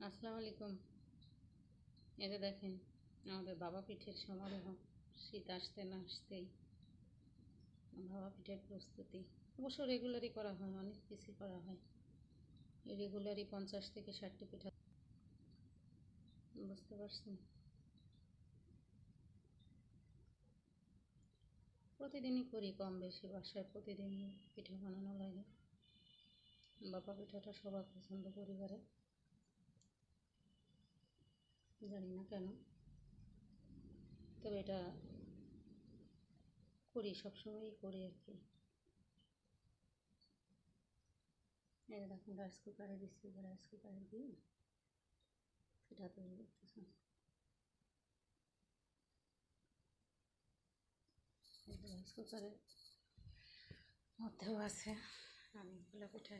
আসসালামু আলাইকুম। এই যে দেখেন আমাদের বাবা পিঠের সমারোহ। শীত আসতে না আসতেই বাবা পিঠের প্রস্তুতি। অবশ্য রেগুলারই করা হয়, অনেক বেশি করা হয়। রেগুলারই 50 থেকে 60টি পিঠা। বুঝতে পারছেন? প্রতিদিনই করি কম বেশি, বাসায় প্রতিদিন পিঠা বানানো লাগে। বাবা পিঠাটা সবার পছন্দ পরিবারে, জানি না কেন, তবে এটা করি, সবসময়ই করি আর কি। এই যে দেখুন রাইস কুকারে দিচ্ছি, রাইস কুকারে দিয়ে পিঠা তৈরি করতেছি। রাইস কুকারের মধ্যেও আছে অনেকগুলো পিঠা।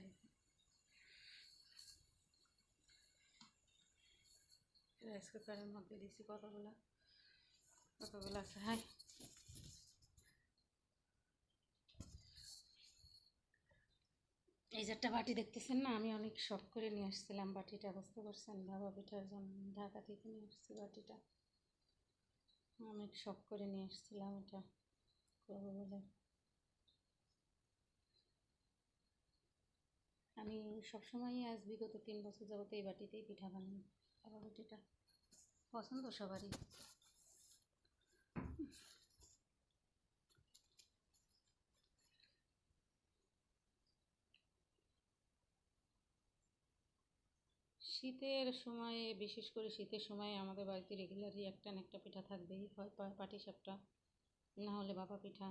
রাইস কুকারের মধ্যে দিছি কতগুলো আছে। হাই, এই যে একটা বাটি দেখতেছেন না, আমি অনেক শখ করে নিয়ে আসছিলাম বাটিটা, বুঝতে পারছেন? বাবা পিঠার জন্য ঢাকা থেকে নিয়ে আসছি বাটিটা, অনেক শখ করে নিয়ে আসছিলাম এটা করবো বলে। আমি সবসময়ই আজ বিগত 3 বছর যাবত এই বাটিতেই পিঠা বানাই। বাবা বাটিটা পছন্দ সবারই। শীতের সময়ে, বিশেষ করে শীতের সময়ে আমাদের বাড়িতে রেগুলারই একটা না একটা পিঠা থাকবেই, হয় পাটিসাপটা, না হলে বাবা পিঠা,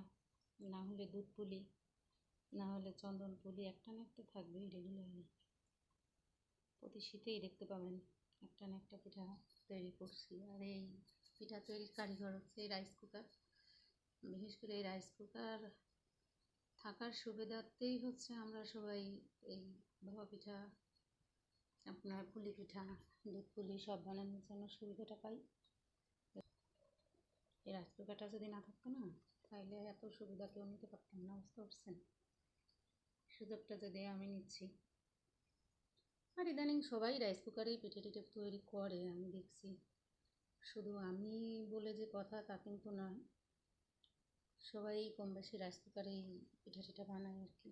না হলে দুধ পুলি, না হলে চন্দন পুলি, একটা না একটা থাকবেই রেগুলারলি। প্রতি শীতেই দেখতে পাবেন একটা না একটা পিঠা তৈরি করছি। আর এই পিঠা তৈরির কারিগর হচ্ছে এই রাইস কুকার। বিশেষ করে এই রাইস কুকার থাকার সুবিধার্থেই হচ্ছে আমরা সবাই এই ভাপা পিঠা, আপনার পুলি পিঠা, দুধ পুলি সব বানানোর জন্য সুবিধাটা পাই। এই রাইস কুকারটা যদি না থাকতো না, তাহলে এত সুবিধা কেউ নিতে পারতাম না, বুঝতে পারছেন? সুযোগটা যদি আমি নিচ্ছি। আর ইদানিং সবাই রাইস কুকারেই পিঠে টিঠে তৈরি করে, আমি দেখছি। শুধু আমি বলে যে কথা তা কিন্তু নয়, সবাই কম বেশি রাইস কুকারেই পিঠা টিঠা বানায় আর কি।